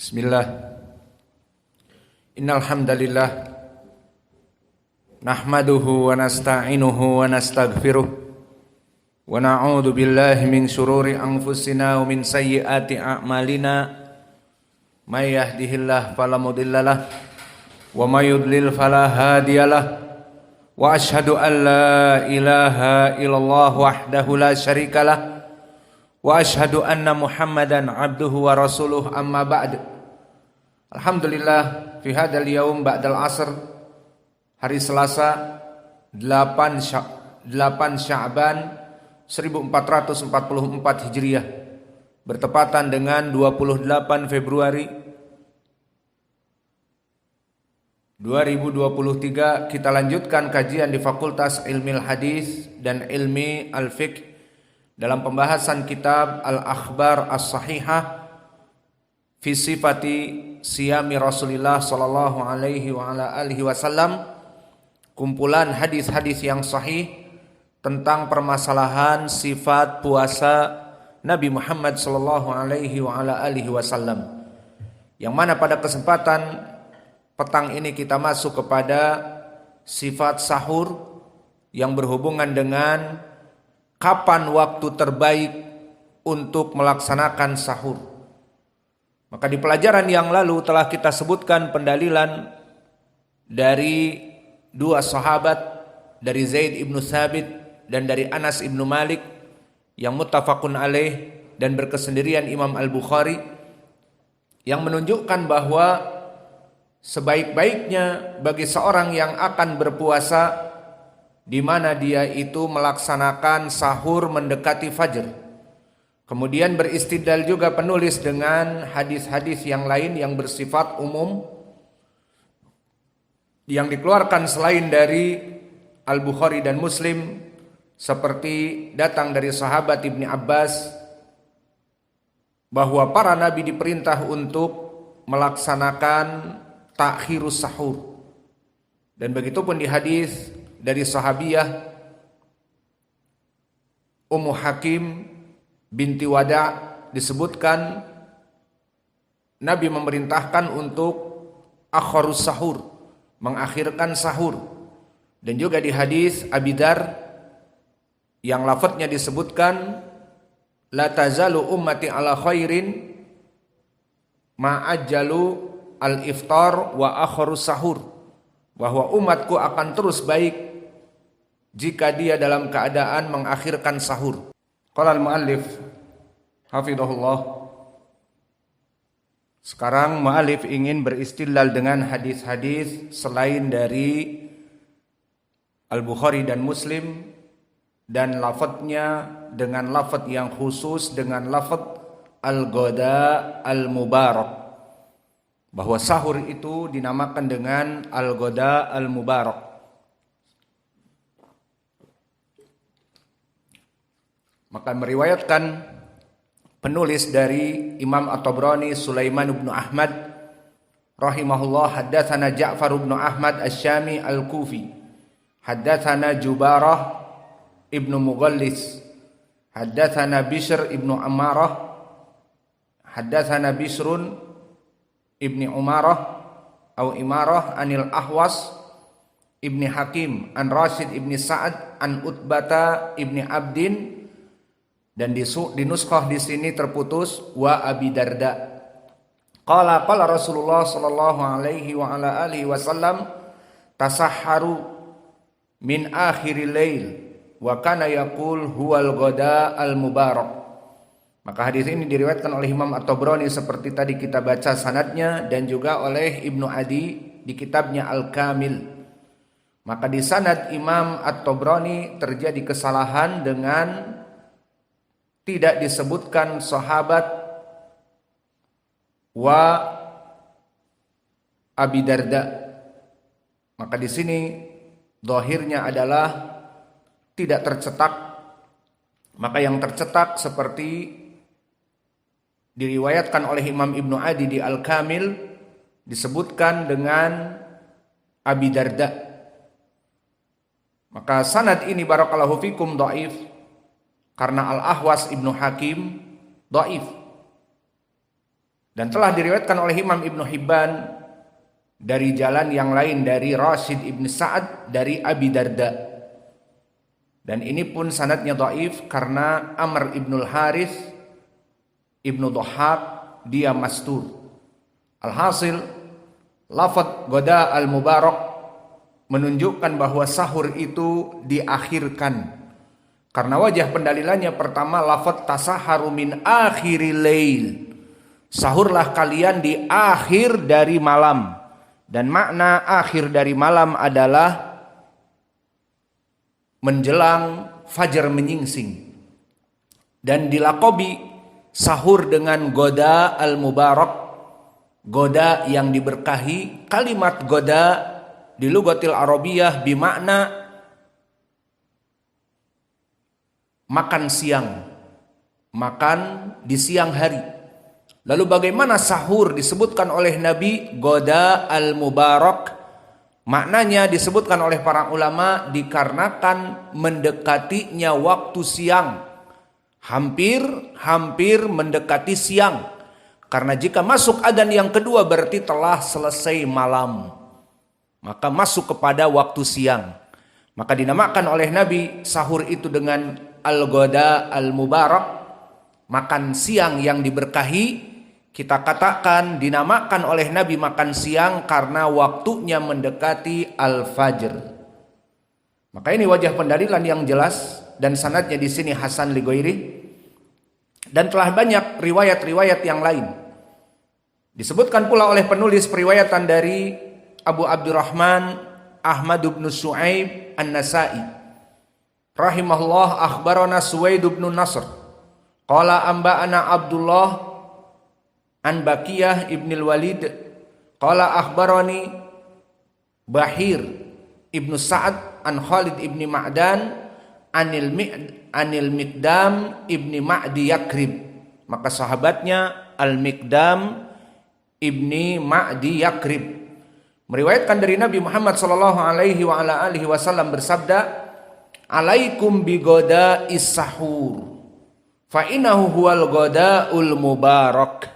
Bismillah. Innal hamdalillah nahmaduhu wa nasta'inuhu wa nastaghfiruh wa na'udzu billahi min shururi anfusina wa min sayyiati a'malina may yahdihillahu fala mudhillalah wa may yudlil fala hadiyalah wa asyhadu an la ilaha illallah wahdahu la syarikalah wa asyhadu anna Muhammadan abduhu wa rasuluh amma ba'd. Alhamdulillah fi hadzal yaum ba'dal asr, hari Selasa 8 Sya'ban 1444 Hijriah, bertepatan dengan 28 Februari 2023. Kita lanjutkan kajian di Fakultas Ilmi Hadis dan Ilmi Al-Fiqh dalam pembahasan kitab Al-Akhbar As-Sahihah fi sifati siyami Rasulillah sallallahu alaihi wa ala alihi wasallam, kumpulan hadis-hadis yang sahih tentang permasalahan sifat puasa Nabi Muhammad sallallahu alaihi wa ala alihi wasallam, yang mana pada kesempatan petang ini kita masuk kepada sifat sahur yang berhubungan dengan kapan waktu terbaik untuk melaksanakan sahur. Maka di pelajaran yang lalu telah kita sebutkan pendalilan dari dua sahabat, dari Zaid ibnu Thabit dan dari Anas ibnu Malik, yang muttafaqun alaih dan berkesendirian Imam Al-Bukhari, yang menunjukkan bahwa sebaik-baiknya bagi seorang yang akan berpuasa di mana dia itu melaksanakan sahur mendekati fajar. Kemudian beristidlal juga penulis dengan hadis-hadis yang lain yang bersifat umum yang dikeluarkan selain dari Al-Bukhari dan Muslim, seperti datang dari sahabat Ibni Abbas bahwa para nabi diperintah untuk melaksanakan takhirus sahur. Dan begitupun di hadis dari sahabiyah Ummu Hakim binti Wada' disebutkan Nabi memerintahkan untuk akharus sahur, mengakhirkan sahur. Dan juga di hadis Abi Dzar yang lafadznya disebutkan la tazalu ummati ala khairin ma'ajjalu al-iftar wa akharus sahur, bahwa umatku akan terus baik jika dia dalam keadaan mengakhirkan sahur. Qala al-muallif hafidhahullah. Sekarang muallif ingin beristidlal dengan hadis-hadis selain dari Al-Bukhari dan Muslim, dan lafadznya dengan lafadz yang khusus, dengan lafadz al-ghada al-mubarak, bahwa sahur itu dinamakan dengan al-ghada al-mubarak. Maka meriwayatkan penulis dari Imam At-Tabrani Sulaiman bin Ahmad rahimahullah, haddatsana Ja'far bin Ahmad Asy-Syami Al-Kufi, haddatsana Jubarah ibnu Mughallis, haddatsana Bishr ibnu Ammarah, haddatsana Bishrun ibni Umarah atau Imarah anil Ahwas ibni Hakim an Rashid ibni Sa'ad an Utbata ibni Abdin. Dan di nuskah di sini terputus wa Abi Darda. Qala Rasulullah sallallahu alaihi wa ala alihi wasallam tasahharu min akhiril lail wa kana yaqul huwal ghada al mubarak. Maka hadis ini diriwayatkan oleh Imam At-Tabrani seperti tadi kita baca sanadnya, dan juga oleh Ibnu Adi di kitabnya Al-Kamil. Maka di sanad Imam At-Tabrani terjadi kesalahan dengan tidak disebutkan sahabat wa Abi Darda. Maka di sini zahirnya adalah tidak tercetak. Maka yang tercetak seperti diriwayatkan oleh Imam Ibnu Adi di Al-Kamil, disebutkan dengan Abi Darda. Maka sanad ini barakallahu fikum dhaif, karena Al-Ahwas ibnu Hakim dhaif. Dan telah diriwayatkan oleh Imam Ibnu Hibban dari jalan yang lain dari Rashid ibn Sa'ad dari Abi Darda. Dan ini pun sanadnya dhaif karena Amr ibnul Harith ibnu Dhahhak dia mastur. Alhasil lafaz goda al-mubarak menunjukkan bahwa sahur itu diakhirkan. Karena wajah pendalilannya pertama lafaz tasaharu min akhiril lail. Sahurlah kalian di akhir dari malam. Dan makna akhir dari malam adalah menjelang fajar menyingsing. Dan dilakobi sahur dengan goda al-mubarak, goda yang diberkahi. Kalimat goda di lugatil arabiyah bimakna makan siang, makan di siang hari. Lalu bagaimana sahur disebutkan oleh Nabi goda al-mubarak? Maknanya disebutkan oleh para ulama dikarenakan mendekatinya waktu siang. Hampir mendekati siang. Karena jika masuk adzan yang kedua berarti telah selesai malam. Maka masuk kepada waktu siang. Maka dinamakan oleh Nabi sahur itu dengan al-goda al-mubarak, makan siang yang diberkahi. Kita katakan dinamakan oleh Nabi makan siang karena waktunya mendekati al-fajr. Maka ini wajah pendalilan yang jelas dan sanadnya di sini hasan li ghairi. Dan telah banyak riwayat-riwayat yang lain. Disebutkan pula oleh penulis periwayatan dari Abu Abdurrahman Ahmad bin Shu'aib An-Nasa'i rahimahullah akhbarana Suwaid bin Nasr qala amba'ana Abdullah an Baqiyah ibnil Walid qala akhbarani Bahir ibnu Sa'ad an Khalid ibni Ma'dan anil Miqdam ibni Ma'di Yakrib. Maka sahabatnya Al-Miqdam ibni Ma'di Yakrib meriwayatkan dari Nabi Muhammad sallallahu alaihi wa ala alihi wasallam bersabda, alaikum bigoda is-sahur fa innahu huwal godaul mubarak.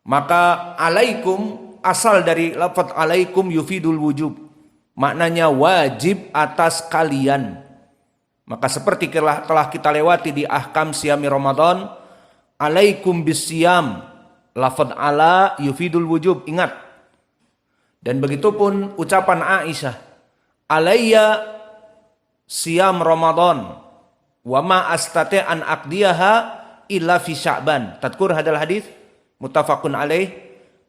Maka alaikum asal dari lafaz alaikum yufidul wujub, maknanya wajib atas kalian. Maka seperti telah kita lewati di ahkam siyami Ramadan, alaikum bisyam, lafaz ala yufidul wujub, ingat. Dan begitu pun ucapan Aisyah, alayya siyam Ramadan wa ma astati an aqdiyaha illa fi Sya'ban. Tadkur hadal hadis muttafaqun alaih,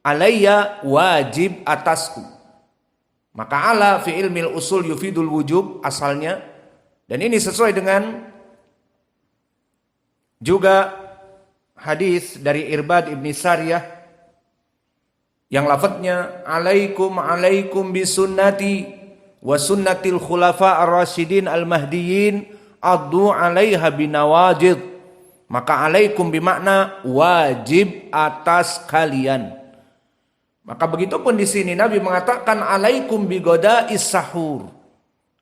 alayya wajib atasku. Maka ala fi ilmil usul yufidul wujub asalnya, dan ini sesuai dengan juga hadis dari Irbad ibni Sariyah yang lafadznya alaikum bisunnati wa sunnatil khulafa ar-rasyidin al-mahdiyyin addu 'alaiha binawajid. Maka alaikum bimakna wajib atas kalian. Maka begitu pun di sini Nabi mengatakan alaikum bigoda is-sahur.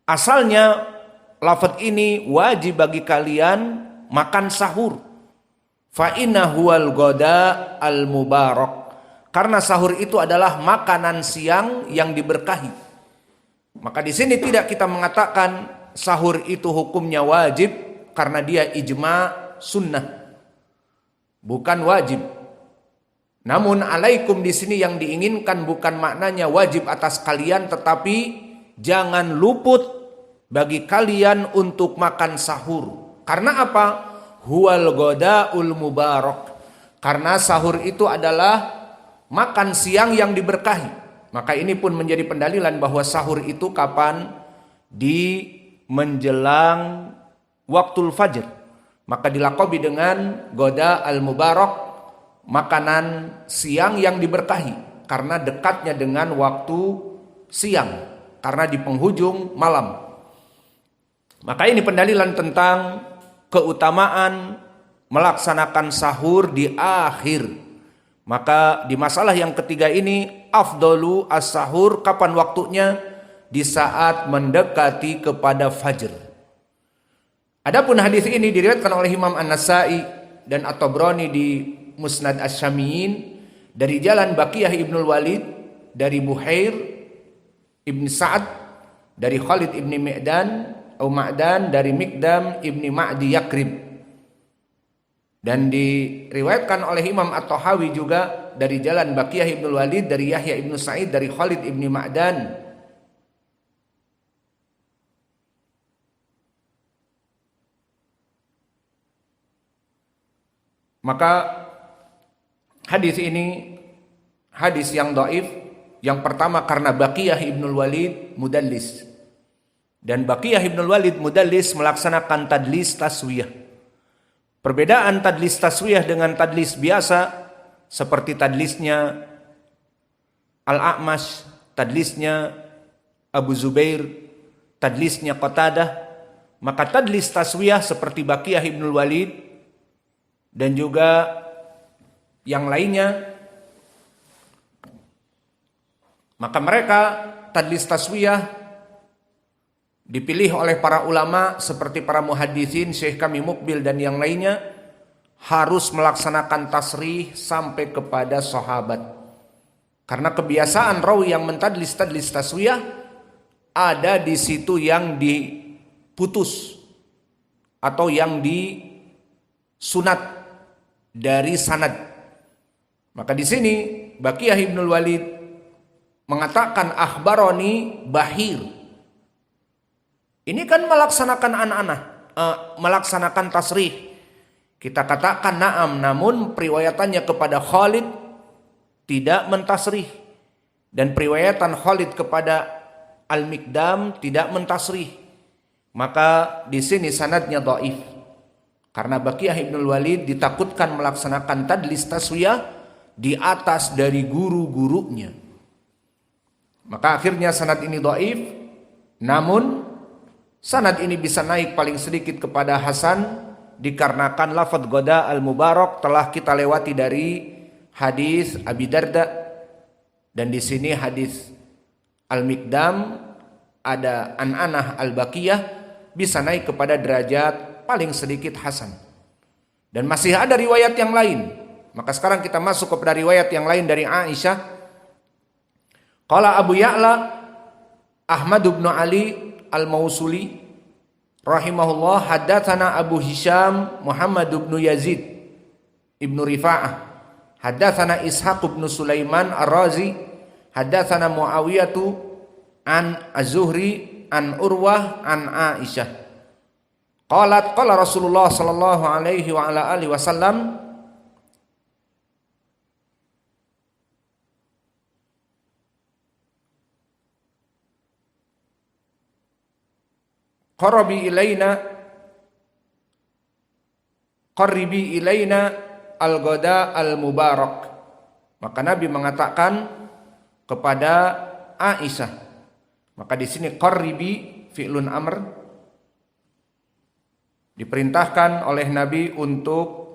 Asalnya lafaz ini wajib bagi kalian makan sahur. Fa inna huwal goda al-mubarak. Karena sahur itu adalah makanan siang yang diberkahi. Maka di sini tidak kita mengatakan sahur itu hukumnya wajib karena dia ijma' sunnah, bukan wajib. Namun alaikum di sini yang diinginkan bukan maknanya wajib atas kalian, tetapi jangan luput bagi kalian untuk makan sahur. Karena apa? Huwal godaul mubarak. Karena sahur itu adalah makan siang yang diberkahi. Maka ini pun menjadi pendalilan bahwa sahur itu kapan? Di menjelang waktul fajr. Maka dilakobi dengan goda al-mubarak, makanan siang yang diberkahi. Karena dekatnya dengan waktu siang. Karena di penghujung malam. Maka ini pendalilan tentang keutamaan melaksanakan sahur di akhir. Maka di masalah yang ketiga ini, afdalu as-sahur, kapan waktunya? Di saat mendekati kepada fajr. Adapun hadis ini diriwayatkan oleh Imam An-Nasa'i dan At-Tabrani di Musnad Asy-Syamiyyin dari jalan Baqiyah ibnul Walid, dari Buhair ibn Sa'ad, dari Khalid ibn Ma'dan, dari Mikdam ibn Ma'di Yakrib. Dan diriwayatkan oleh Imam At-Tahawi juga dari jalan Baqiyah ibnul Walid, dari Yahya ibn Sa'id, dari Khalid ibn Ma'dan. Maka hadis ini hadis yang dhaif. Yang pertama karena Baqiyah ibnul Walid mudallis. Dan Baqiyah ibnul Walid mudallis melaksanakan tadlis taswiyah. Perbedaan tadlis taswiyah dengan tadlis biasa seperti tadlisnya Al-A'mash, tadlisnya Abu Zubair, tadlisnya Qatadah. Maka tadlis taswiyah seperti Baqiyah ibnul Walid dan juga yang lainnya, maka mereka tadlis taswiyah dipilih oleh para ulama seperti para muhaditsin, Syekh kami Mukbil dan yang lainnya, harus melaksanakan tasrih sampai kepada sahabat. Karena kebiasaan rawi yang mentadlis taswiyah ada di situ yang diputus atau yang disunat dari sanad. Maka di sini Baqiyah ibnul Walid mengatakan akhbaroni Bahir. Ini kan melaksanakan melaksanakan tasrih. Kita katakan na'am, namun periwayatannya kepada Khalid tidak mentasrih, dan periwayatan Khalid kepada Al-Mikdam tidak mentasrih. Maka di sini sanadnya dhaif. Karena Baqiyah ibnul Walid ditakutkan melaksanakan tadlis taswiyah di atas dari guru-gurunya. Maka akhirnya sanad ini dhaif. Namun sanad ini bisa naik paling sedikit kepada Hasan dikarenakan lafaz Goda al-Mubarak telah kita lewati dari hadis Abi Darda, dan di sini hadis Al-Mikdam ada an-anah al-Baqiyah bisa naik kepada derajat paling sedikit hasan. Dan masih ada riwayat yang lain. Maka sekarang kita masuk kepada riwayat yang lain dari Aisyah. Qala Abu Ya'la Ahmad bin Ali Al-Mausuli rahimahullah haddatsana Abu Hisham Muhammad bin Yazid ibnu Rifa'ah haddatsana Ishaq bin Sulaiman Ar-Razi haddatsana Muawiyah an Az-Zuhri an Urwah an Aisyah. Qalat qala Rasulullah sallallahu alaihi wa ala alihi wasallam qarribi ilaina al-ghada al-mubarak. Maka Nabi mengatakan kepada Aisyah. Maka di sini qarribi fi'lun amr, diperintahkan oleh Nabi untuk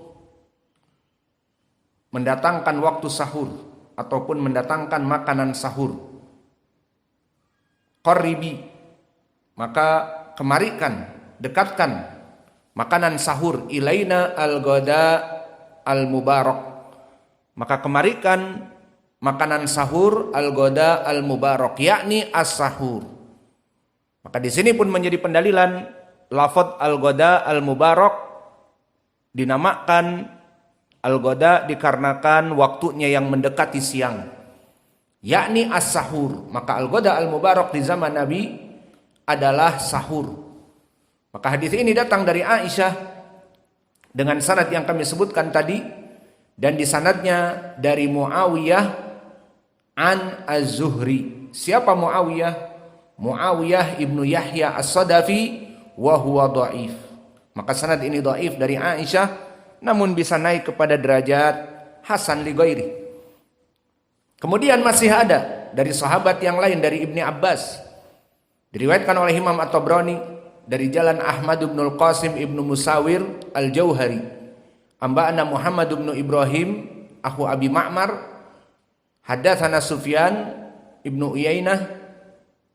mendatangkan waktu sahur ataupun mendatangkan makanan sahur. Qarribi, maka kemarikan, dekatkan makanan sahur ilaina al-ghada al-mubarak. Maka kemarikan makanan sahur al-ghada al-mubarak, yakni as-sahur. Maka di sini pun menjadi pendalilan lafaz al-ghada al-mubarak dinamakan al-ghada dikarenakan waktunya yang mendekati siang, yakni as-sahur. Maka al-ghada al-mubarak di zaman Nabi adalah sahur. Maka hadis ini datang dari Aisyah dengan sanad yang kami sebutkan tadi, dan di sanadnya dari Muawiyah an Az-Zuhri. Siapa Muawiyah? Muawiyah ibnu Yahya As-Sadafi wa huwa dhaif. Maka sanad ini dhaif dari Aisyah, namun bisa naik kepada derajat hasan li ghairi. Kemudian masih ada dari sahabat yang lain, dari Ibni Abbas. Diriwayatkan oleh Imam At-Tabrani dari jalan Ahmad bin Al-Qasim ibnu Musawir Al-Jauhari. Amba'ana Muhammad bin Ibrahim akhu Abi Ma'mar haddatsana Sufyan ibnu Uyainah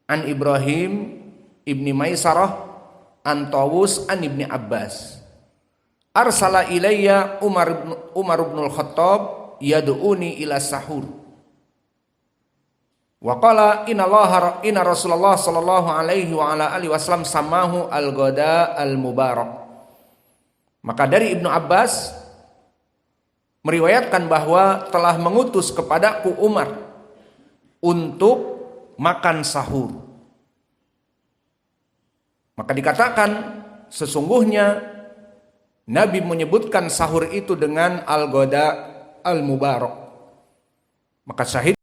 an Ibrahim ibni Maisarah an Tawus an Ibni Abbas. Arsala ilayya Umar bin Al-Khattab yad'uni ila sahur. Wa qala inna Rasulullah sallallahu alaihi wa ala alihi wasallam samahu al-ghada al-mubarak. Maka dari Ibnu Abbas meriwayatkan bahwa telah mengutus kepadaku Umar untuk makan sahur. Maka dikatakan sesungguhnya Nabi menyebutkan sahur itu dengan al-ghada al-mubarak. Maka syahid